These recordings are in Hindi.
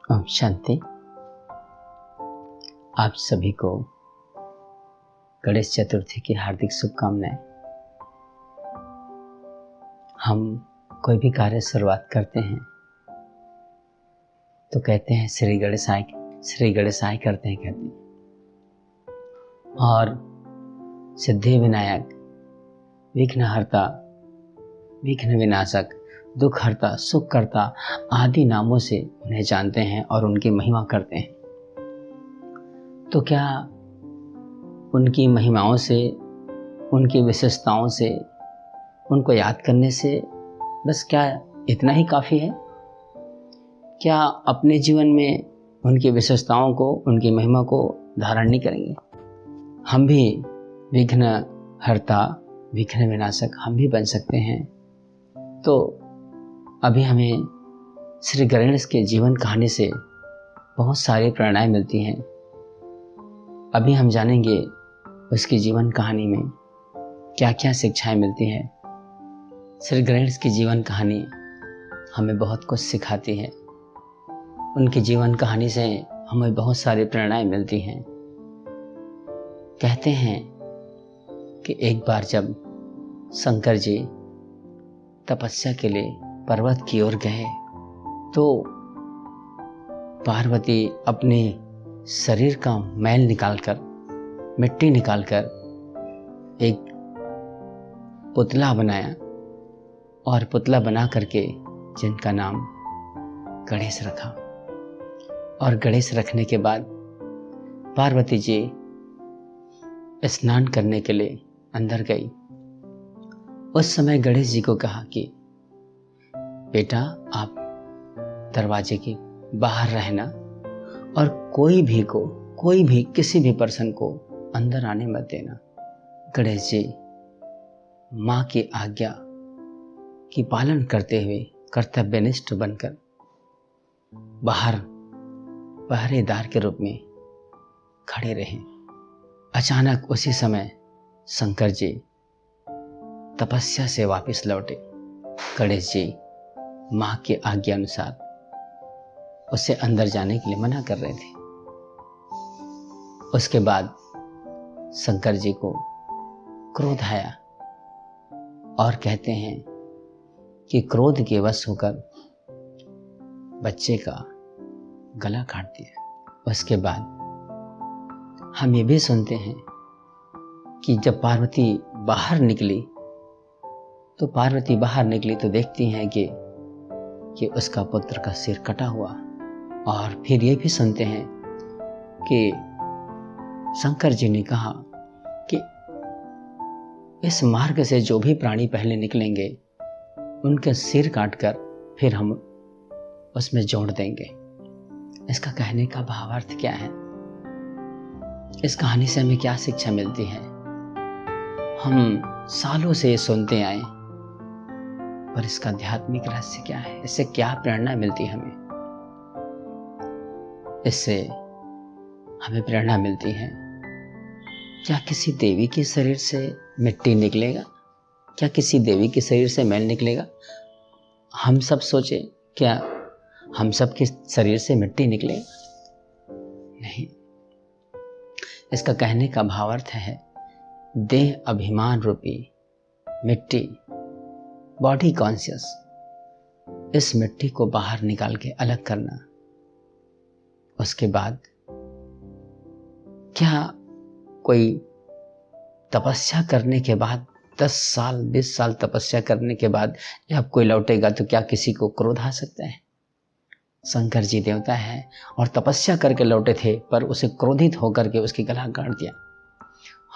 ओम शांति। आप सभी को गणेश चतुर्थी की हार्दिक शुभकामनाएं। हम कोई भी कार्य शुरुआत करते हैं तो कहते हैं श्री गणेशाय करते हैं कहते हैं। और सिद्धि विनायक, विघ्नहर्ता, विघ्न विनाशक, दुख हरता, सुख करता आदि नामों से उन्हें जानते हैं और उनकी महिमा करते हैं। तो क्या उनकी महिमाओं से, उनकी विशेषताओं से, उनको याद करने से बस क्या इतना ही काफ़ी है? क्या अपने जीवन में उनकी विशेषताओं को, उनकी महिमा को धारण नहीं करेंगे? हम भी विघ्न हरता, विघ्न विनाशक हम भी बन सकते हैं। तो अभी हमें श्री गणेश के जीवन कहानी से बहुत सारी प्रेरणाएं मिलती हैं। अभी हम जानेंगे उसकी जीवन कहानी में क्या क्या शिक्षाएं मिलती हैं। श्री गणेश की जीवन कहानी हमें बहुत कुछ सिखाती है। उनकी जीवन कहानी से हमें बहुत सारी प्रेरणाएं मिलती हैं। कहते हैं कि एक बार जब शंकर जी तपस्या के लिए पर्वत की ओर गए तो पार्वती अपने शरीर का मैल निकालकर, मिट्टी निकालकर एक पुतला बनाया और पुतला बना करके जिनका नाम गणेश रखा। और गणेश रखने के बाद पार्वती जी स्नान करने के लिए अंदर गई। उस समय गणेश जी को कहा कि बेटा, आप दरवाजे के बाहर रहना और कोई भी किसी भी पर्सन को अंदर आने मत देना। गणेश जी माँ की आज्ञा की पालन करते हुए कर्तव्यनिष्ठ बनकर बाहर पहरेदार के रूप में खड़े रहे। अचानक उसी समय शंकर जी तपस्या से वापस लौटे। गणेश जी माँ के आज्ञा अनुसार उसे अंदर जाने के लिए मना कर रहे थे। उसके बाद शंकर जी को क्रोध आया और कहते हैं कि क्रोध के वश होकर बच्चे का गला काट दिया। उसके बाद हम ये भी सुनते हैं कि जब पार्वती बाहर निकली तो देखती हैं कि उसका पुत्र का सिर कटा हुआ। और फिर ये भी सुनते हैं कि शंकर जी ने कहा कि इस मार्ग से जो भी प्राणी पहले निकलेंगे उनके सिर काटकर फिर हम उसमें जोड़ देंगे। इसका कहने का भावार्थ क्या है? इस कहानी से हमें क्या शिक्षा मिलती है? हम सालों से ये सुनते आए, पर इसका आध्यात्मिक रहस्य क्या है? इससे क्या प्रेरणा मिलती है हमें? इससे हमें प्रेरणा मिलती है, क्या किसी देवी के शरीर से मिट्टी निकलेगा? क्या किसी देवी के शरीर से मैल निकलेगा? हम सब सोचे, क्या हम सब के शरीर से मिट्टी निकलेगा? नहीं। इसका कहने का भावार्थ है देह अभिमान रूपी मिट्टी, बॉडी कॉन्शियस, इस मिट्टी को बाहर निकाल के अलग करना। उसके बाद क्या कोई तपस्या करने के बाद 10 साल 20 साल तपस्या करने के बाद जब कोई लौटेगा तो क्या किसी को क्रोध आ सकता है? शंकर जी देवता है और तपस्या करके लौटे थे, पर उसे क्रोधित होकर के उसकी गला काट दिया।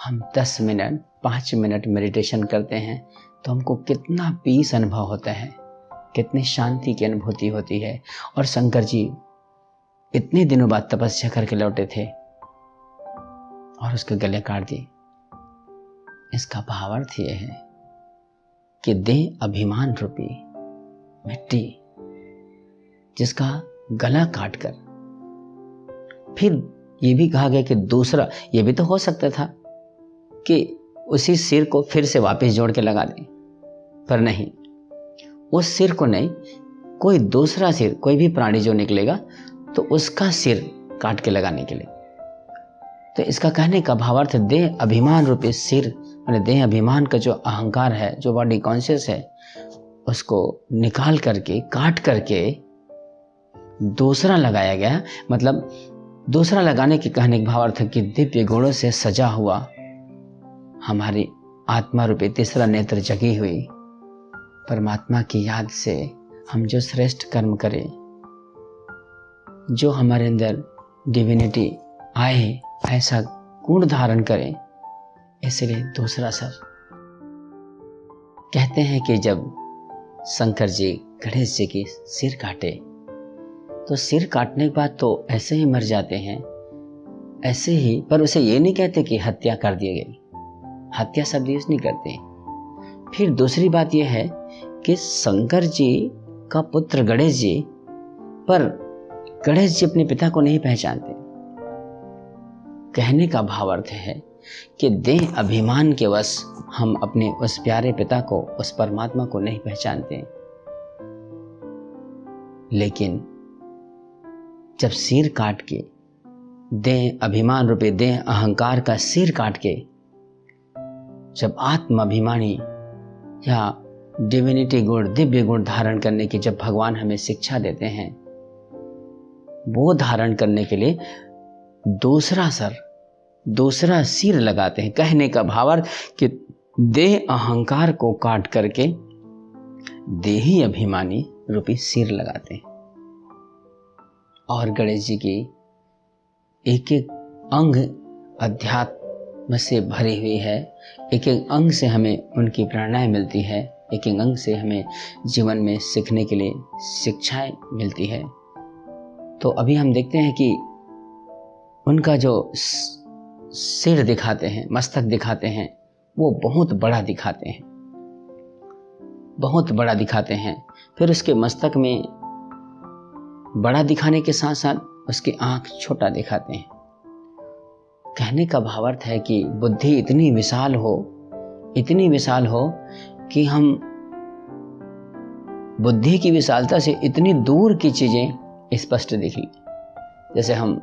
हम 10 मिनट 5 मिनट मेडिटेशन करते हैं तो हमको कितना पीस अनुभव होता है, कितनी शांति की अनुभूति होती है। और शंकर जी इतने दिनों बाद तपस्या करके लौटे थे और उसके गले काट दिए। इसका भावार्थ यह है कि देह अभिमान रूपी मिट्टी जिसका गला काटकर, फिर ये भी कहा गया कि दूसरा ये भी तो हो सकता था कि उसी सिर को फिर से वापस जोड़ के लगा दें, पर नहीं, उस सिर को नहीं, कोई दूसरा सिर, कोई भी प्राणी जो निकलेगा तो उसका सिर काट के लगाने के लिए। तो इसका कहने का भावार्थ देह अभिमान रूपी सिर, माने देह अभिमान का जो अहंकार है, जो बॉडी कॉन्शियस है, उसको निकाल करके, काट करके दूसरा लगाया गया। मतलब दूसरा लगाने के कहने के भावार्थ कि दिव्य गुणों से सजा हुआ हमारी आत्मा रूपी तीसरा नेत्र जगी हुई परमात्मा की याद से हम जो श्रेष्ठ कर्म करें, जो हमारे अंदर डिविनिटी आए, ऐसा गुण धारण करें। इसलिए दूसरा सब कहते हैं कि जब शंकर जी गणेश जी की सिर काटे तो सिर काटने के बाद तो ऐसे ही मर जाते हैं, ऐसे ही, पर उसे ये नहीं कहते कि हत्या कर दी गई, हत्या शब्द यूज नहीं करते। फिर दूसरी बात यह है कि शंकर जी का पुत्र गणेश जी, पर गणेश जी अपने पिता को नहीं पहचानते। कहने का भावार्थ है कि देह अभिमान के वश हम अपने उस प्यारे पिता को, उस परमात्मा को नहीं पहचानते। लेकिन जब सिर काट के, देह अभिमान रूपी देह अहंकार का सिर काट के, जब आत्म अभिमानी या डिविनिटी गुण, दिव्य गुण धारण करने की जब भगवान हमें शिक्षा देते हैं, वो धारण करने के लिए दूसरा सिर लगाते हैं। कहने का भावार्थ कि देह अहंकार को काट करके देही अभिमानी रूपी सिर लगाते हैं। और गणेश जी की एक एक अंग अध्यात्म से भरी हुई है, एक एक अंग से हमें उनकी प्रेरणाएं मिलती है, एक एक अंग से हमें जीवन में सीखने के लिए शिक्षाएं मिलती है। तो अभी हम देखते हैं कि उनका जो सिर दिखाते हैं, मस्तक दिखाते हैं, वो बहुत बड़ा दिखाते हैं, बहुत बड़ा दिखाते हैं। फिर उसके मस्तक में बड़ा दिखाने के साथ साथ उसकी आंख छोटा दिखाते हैं। कहने का भावार्थ है कि बुद्धि इतनी विशाल हो कि हम बुद्धि की विशालता से इतनी दूर की चीजें स्पष्ट दिख ली। जैसे हम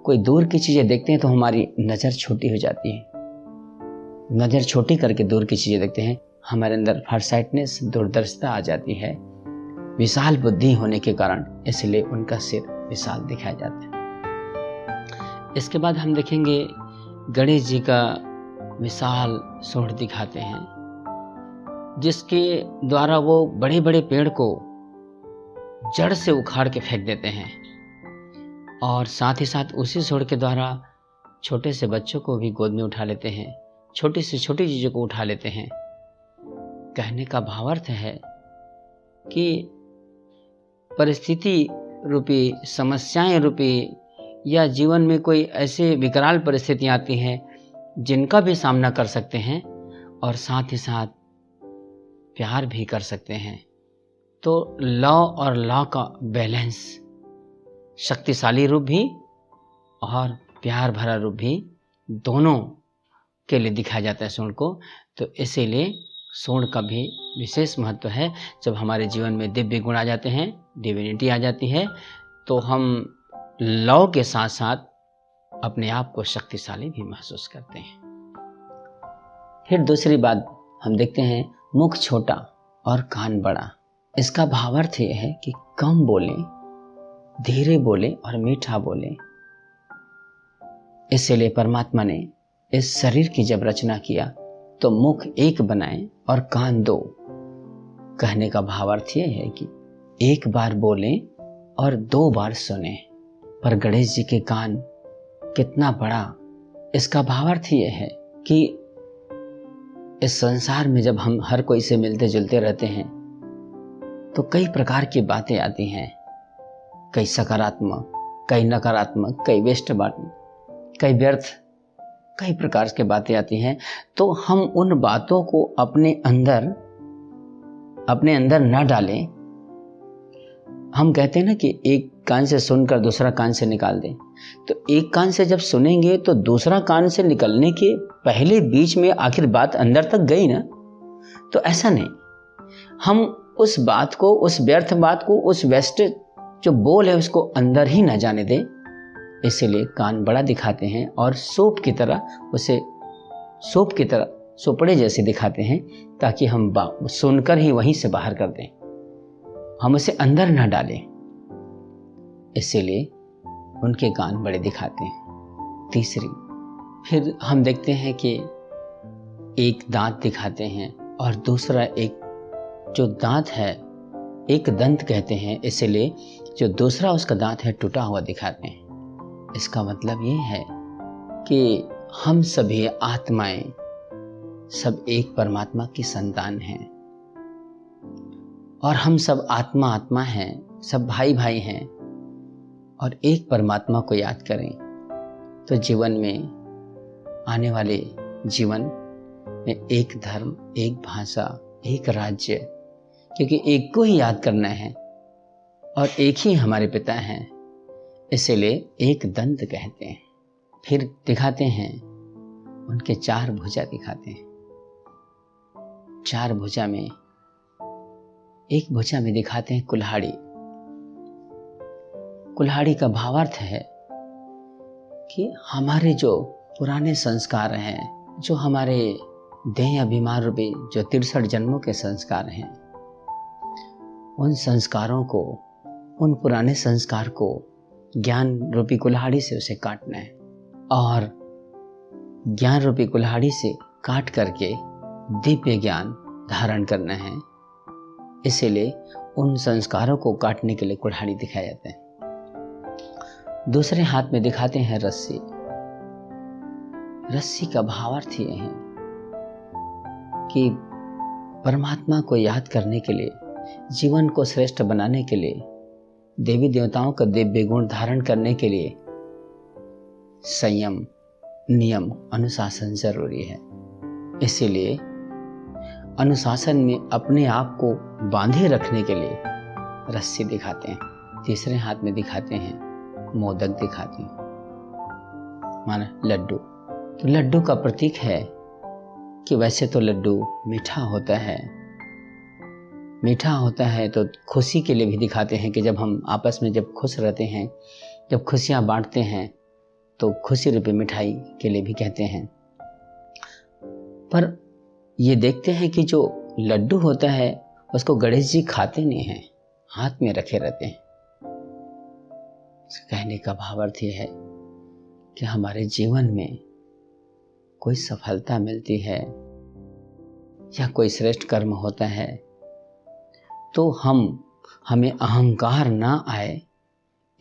कोई दूर की चीजें देखते हैं तो हमारी नजर छोटी हो जाती है, नजर छोटी करके दूर की चीजें देखते हैं, हमारे अंदर फारसाइटनेस, दूरदर्शिता आ जाती है, विशाल बुद्धि होने के कारण। इसलिए उनका सिर विशाल दिखाया जाता है। इसके बाद हम देखेंगे गणेश जी का विशाल सूंड दिखाते हैं, जिसके द्वारा वो बड़े बड़े पेड़ को जड़ से उखाड़ के फेंक देते हैं, और साथ ही साथ उसी सूंड के द्वारा छोटे से बच्चों को भी गोद में उठा लेते हैं, छोटी से छोटी चीज़ों को उठा लेते हैं। कहने का भावार्थ है कि परिस्थिति रूपी, समस्याएं रूपी, या जीवन में कोई ऐसे विकराल परिस्थितियां आती हैं जिनका भी सामना कर सकते हैं, और साथ ही साथ प्यार भी कर सकते हैं। तो लव और लॉ का बैलेंस, शक्तिशाली रूप भी और प्यार भरा रूप भी, दोनों के लिए दिखाया जाता है सूंड को। तो इसीलिए सूंड का भी विशेष महत्व है। जब हमारे जीवन में दिव्य गुण आ जाते हैं, डिविनिटी आ जाती है, तो हम लव के साथ साथ अपने आप को शक्तिशाली भी महसूस करते हैं। फिर दूसरी बात हम देखते हैं, मुख छोटा और कान बड़ा। इसका भावार्थ यह है कि कम बोलें, धीरे बोलें और मीठा बोलें। इसलिए परमात्मा ने इस शरीर की जब रचना किया तो मुख एक बनाए और कान दो। कहने का भावार्थ यह है कि एक बार बोलें और 2 बार सुने। पर गणेश जी के कान कितना बड़ा, इसका भावार्थ यह है कि इस संसार में जब हम हर कोई से मिलते जुलते रहते हैं तो कई प्रकार की बातें आती हैं, कई सकारात्मक, कई नकारात्मक, कई वेस्टवादी, कई व्यर्थ, कई प्रकार की बातें आती हैं। तो हम उन बातों को अपने अंदर न डालें, हम कहते हैं ना कि एक कान से सुनकर दूसरा कान से निकाल दें, तो एक कान से जब सुनेंगे तो दूसरा कान से निकलने के पहले बीच में आखिर बात अंदर तक गई ना। तो ऐसा नहीं, हम उस बात को, उस व्यर्थ बात को, उस वेस्ट जो बोल है उसको अंदर ही ना जाने दें। इसीलिए कान बड़ा दिखाते हैं और सोप की तरह उसे, सोप की तरह सोपड़े जैसे दिखाते हैं, ताकि हम सुनकर ही वहीं से बाहर कर दें, हम उसे अंदर ना डालें। इसीलिए उनके कान बड़े दिखाते हैं। तीसरी, फिर हम देखते हैं कि एक दांत दिखाते हैं और दूसरा, एक जो दांत है एक दंत कहते हैं, इसलिए जो दूसरा उसका दांत है टूटा हुआ दिखाते हैं। इसका मतलब ये है कि हम सभी आत्माएं सब एक परमात्मा की संतान हैं और हम सब आत्मा आत्मा हैं, सब भाई भाई हैं। और एक परमात्मा को याद करें तो जीवन में, आने वाले जीवन में एक धर्म, एक भाषा, एक राज्य, क्योंकि एक को ही याद करना है और एक ही हमारे पिता हैं, इसलिए एक दंत कहते हैं। फिर दिखाते हैं उनके 4 भुजा दिखाते हैं। 4 भुजा में, एक भुजा में दिखाते हैं कुल्हाड़ी। कुल्हाड़ी का भावार्थ है कि हमारे जो पुराने संस्कार हैं, जो हमारे देह अभिमान रूपी जो 63 जन्मों के संस्कार हैं, उन संस्कारों को, उन पुराने संस्कार को ज्ञान रूपी कुल्हाड़ी से उसे काटना है और ज्ञान रूपी कुल्हाड़ी से काट करके दिव्य ज्ञान धारण करना है। इसीलिए उन संस्कारों को काटने के लिए कुल्हाड़ी दिखाया जाता है। दूसरे हाथ में दिखाते हैं रस्सी। रस्सी का भावार्थ ये है कि परमात्मा को याद करने के लिए, जीवन को श्रेष्ठ बनाने के लिए, देवी देवताओं का दिव्य गुण धारण करने के लिए संयम, नियम, अनुशासन जरूरी है। इसीलिए अनुशासन में अपने आप को बांधे रखने के लिए रस्सी दिखाते हैं। तीसरे हाथ में दिखाते हैं मोदक, दिखाते हैं माना लड्डू। तो लड्डू का प्रतीक है कि वैसे तो लड्डू मीठा होता है, मीठा होता है तो खुशी के लिए भी दिखाते हैं कि जब हम आपस में जब खुश रहते हैं, जब खुशियां बांटते हैं तो खुशी रूपी मिठाई के लिए भी कहते हैं। पर ये देखते हैं कि जो लड्डू होता है उसको गणेश जी खाते नहीं हैं, हाथ में रखे रहते हैं। कहने का भावार्थ ये है कि हमारे जीवन में कोई सफलता मिलती है या कोई श्रेष्ठ कर्म होता है तो हमें अहंकार ना आए,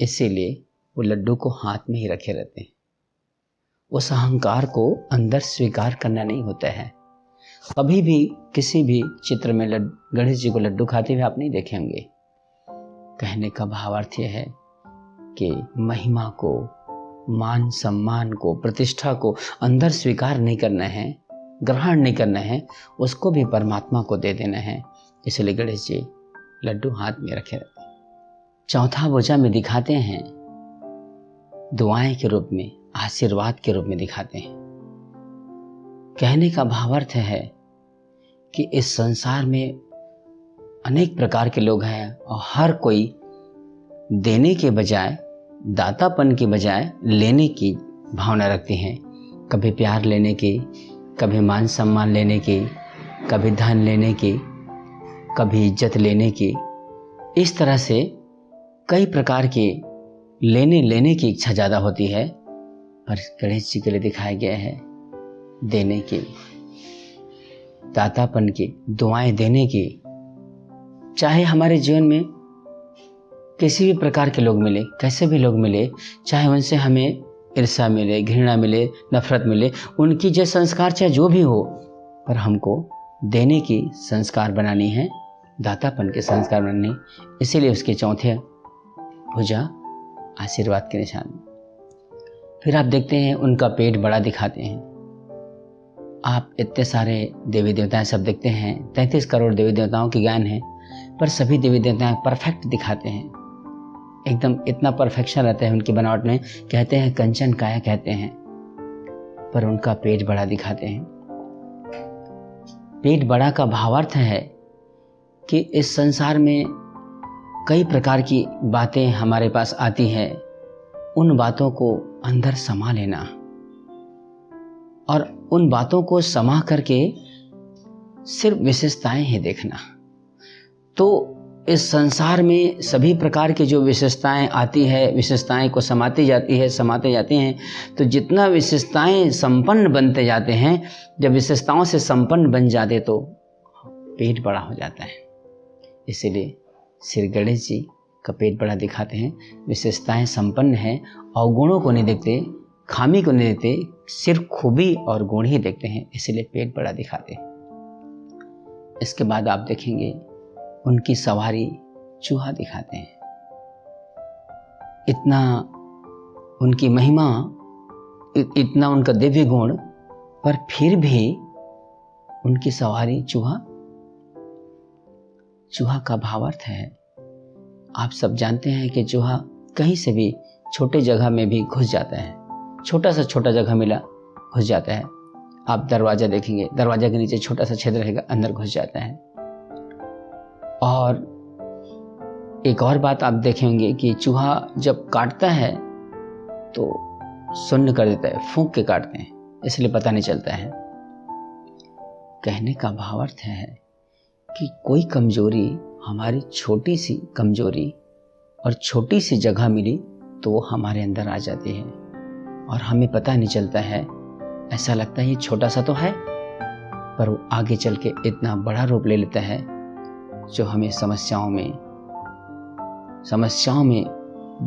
इसीलिए वो लड्डू को हाथ में ही रखे रहते हैं। उस अहंकार को अंदर स्वीकार करना नहीं होता है। कभी भी किसी भी चित्र में गणेश जी को लड्डू खाते हुए आप नहीं देखे होंगे। कहने का भावार्थ यह है कि महिमा को, मान सम्मान को, प्रतिष्ठा को अंदर स्वीकार नहीं करना है, ग्रहण नहीं करना है, उसको भी परमात्मा को दे देना है। इसलिए गणेश जी लड्डू हाथ में रखे रहते हैं। चौथा भुजा में दिखाते हैं दुआएं के रूप में, आशीर्वाद के रूप में दिखाते हैं। कहने का भावार्थ है कि इस संसार में अनेक प्रकार के लोग हैं और हर कोई देने के बजाय, दातापन के बजाय लेने की भावना रखते हैं। कभी प्यार लेने की, कभी मान सम्मान लेने की, कभी धन लेने की, कभी इज्जत लेने की। इस तरह से कई प्रकार की लेने की इच्छा ज़्यादा होती है। पर गणेश जी के लिए दिखाया गया है देने की, दातापन की, दुआएं देने की। चाहे हमारे जीवन में किसी भी प्रकार के लोग मिले, कैसे भी लोग मिले, चाहे उनसे हमें ईर्ष्या मिले, घृणा मिले, नफरत मिले, उनकी जो संस्कार चाहे जो भी हो, पर हमको देने की संस्कार बनानी है, दातापन के संस्कार बनानी। इसीलिए उसके चौथे भुजा आशीर्वाद के निशान। फिर आप देखते हैं उनका पेट बड़ा दिखाते हैं। आप इतने सारे देवी देवताएं सब देखते हैं, 33 करोड़ देवी देवताओं की ज्ञान है, पर सभी देवी देवताएं परफेक्ट दिखाते हैं। एकदम इतना परफेक्शन रहता है उनकी बनावट में, कहते हैं कंचन काया कहते हैं, पर उनका पेट बड़ा दिखाते हैं। पेट बड़ा का भावार्थ है कि इस संसार में कई प्रकार की बातें हमारे पास आती हैं, उन बातों को अंदर समा लेना और उन बातों को समा करके सिर्फ विशेषताएं ही देखना। तो इस संसार में सभी प्रकार की जो विशेषताएं आती है, विशेषताएं को समाते जाते हैं, तो जितना विशेषताएं संपन्न बनते जाते हैं, जब विशेषताओं से संपन्न बन जाते तो पेट बड़ा हो जाता है। इसीलिए श्री गणेश जी का पेट बड़ा दिखाते हैं। विशेषताएं संपन्न हैं, अवगुणों को नहीं देखते, खामी को नहीं देखते, सिर्फ खूबी और गुण ही देखते हैं, इसीलिए पेट बड़ा दिखाते हैं। इसके बाद आप देखेंगे उनकी सवारी चूहा दिखाते हैं। इतना उनकी महिमा, इतना उनका दिव्य गुण, पर फिर भी उनकी सवारी चूहा का भावार्थ है। आप सब जानते हैं कि चूहा कहीं से भी छोटे जगह में भी घुस जाता है, छोटा जगह मिला घुस जाता है। आप दरवाजा देखेंगे, दरवाजा के नीचे छोटा सा छेद रहेगा, अंदर घुस जाता है। और एक और बात आप देखेंगे कि चूहा जब काटता है तो सुन्न कर देता है, फूंक के काटते हैं, इसलिए पता नहीं चलता है। कहने का भावार्थ है कि कोई कमजोरी, हमारी छोटी सी कमजोरी और छोटी सी जगह मिली तो वो हमारे अंदर आ जाती है और हमें पता नहीं चलता है। ऐसा लगता है ये छोटा सा तो है, पर वो आगे चल के इतना बड़ा रूप ले लेता है जो हमें समस्याओं में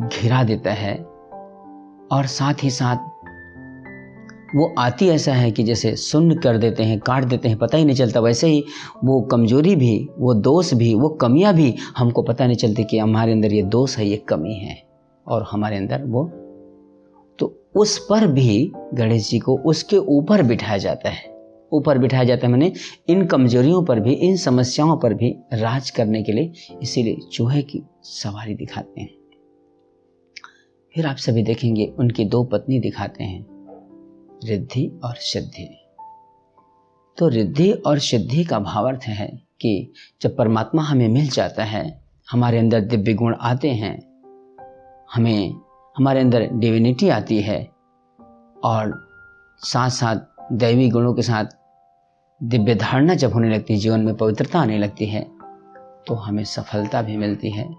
घिरा देता है। और साथ ही साथ वो आती ऐसा है कि जैसे सुन्न कर देते हैं, काट देते हैं, पता ही नहीं चलता। वैसे ही वो कमजोरी भी, वो दोष भी, वो कमियां भी हमको पता नहीं चलती कि हमारे अंदर ये दोष है, ये कमी है और हमारे अंदर वो, तो उस पर भी गणेश जी को उसके ऊपर बिठाया जाता है। मैंने इन कमजोरियों पर भी, इन समस्याओं पर भी राज करने के लिए, इसीलिए चूहे की सवारी दिखाते हैं। फिर आप सभी देखेंगे उनकी दो पत्नी दिखाते हैं, रिद्धि और सिद्धि। तो रिद्धि और सिद्धि का भावार्थ है कि जब परमात्मा हमें मिल जाता है, हमारे अंदर दिव्य गुण आते हैं, हमारे अंदर डिविनिटी आती है और साथ साथ दैवी गुणों के साथ दिव्य धारणा जब होने लगती है, जीवन में पवित्रता आने लगती है, तो हमें सफलता भी मिलती है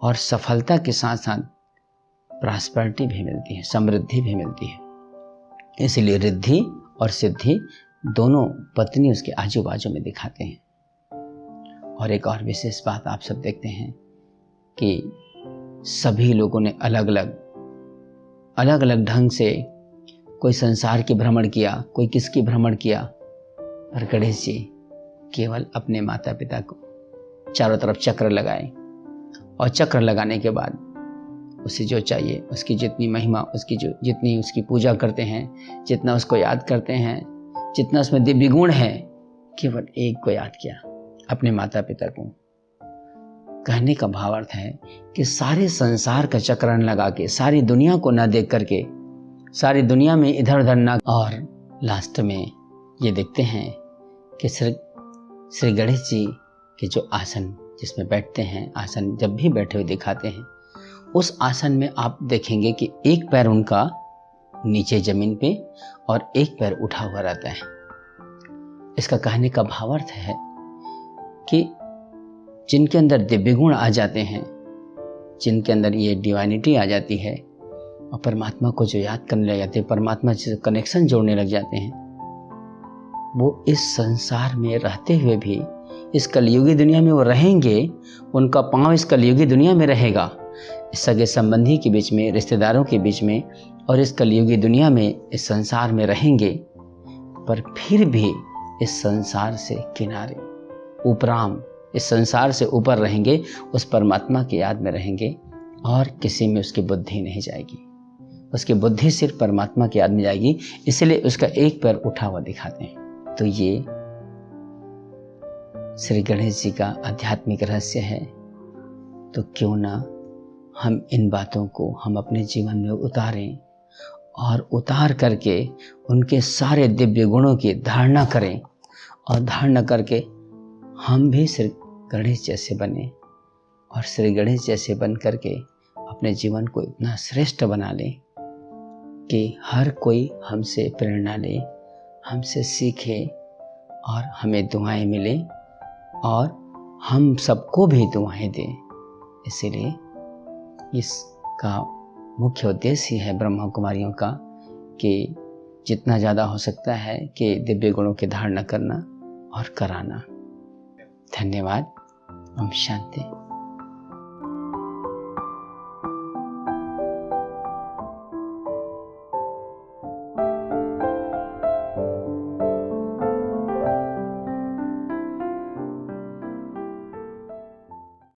और सफलता के साथ साथ प्रॉस्पेरिटी भी मिलती है, समृद्धि भी मिलती है। इसलिए रिद्धि और सिद्धि दोनों पत्नी उसके आजू बाजू में दिखाते हैं। और एक और विशेष बात आप सब देखते हैं कि सभी लोगों ने अलग अलग ढंग से, कोई संसार की भ्रमण किया, कोई किसकी भ्रमण किया, और गणेश जी केवल अपने माता पिता को चारों तरफ चक्र लगाए और चक्र लगाने के बाद उसे जो चाहिए, उसकी जितनी महिमा, उसकी जो जितनी उसकी पूजा करते हैं, जितना उसको याद करते हैं, जितना उसमें दिव्य गुण है, केवल एक को याद किया, अपने माता पिता को। कहने का भावार्थ है कि सारे संसार का चक्रण लगा के, सारी दुनिया को न देख करके, सारी दुनिया में इधर उधर न, और लास्ट में ये देखते हैं कि श्री गणेश जी के जो आसन जिसमें बैठते हैं, आसन जब भी बैठे हुए दिखाते हैं, उस आसन में आप देखेंगे कि एक पैर उनका नीचे जमीन पे और एक पैर उठा हुआ रहता है। इसका कहने का भावार्थ है कि जिनके अंदर दिव्य गुण आ जाते हैं, जिनके अंदर ये डिवाइनिटी आ जाती है और परमात्मा को जो याद करने लग जाते हैं, परमात्मा से कनेक्शन जोड़ने लग जाते हैं, वो इस संसार में रहते हुए भी, इस कलयुगी दुनिया में वो रहेंगे, उनका पांव इस कलयुगी दुनिया में रहेगा, सगे संबंधी के बीच में, रिश्तेदारों के बीच में, और इस कलयुगी दुनिया में, इस संसार में रहेंगे, पर फिर भी इस संसार से किनारे, उपराम, इस संसार से ऊपर रहेंगे, उस परमात्मा की याद में रहेंगे और किसी में उसकी बुद्धि नहीं जाएगी। उसकी बुद्धि सिर्फ परमात्मा की याद में जाएगी, इसलिए उसका एक पैर उठा हुआ दिखाते हैं। तो ये श्री गणेश जी का आध्यात्मिक रहस्य है। तो क्यों ना हम इन बातों को हम अपने जीवन में उतारें और उतार करके उनके सारे दिव्य गुणों की धारणा करें और धारणा करके हम भी श्री गणेश जैसे बने और श्री गणेश जैसे बन करके अपने जीवन को इतना श्रेष्ठ बना लें कि हर कोई हमसे प्रेरणा ले, हमसे सीखे और हमें दुआएं मिले और हम सबको भी दुआएं दें। इसीलिए इसका मुख्य उद्देश्य है ब्रह्मा कुमारियों का कि जितना ज़्यादा हो सकता है कि दिव्य गुणों की धारणा करना और कराना। धन्यवाद। ओम शांति।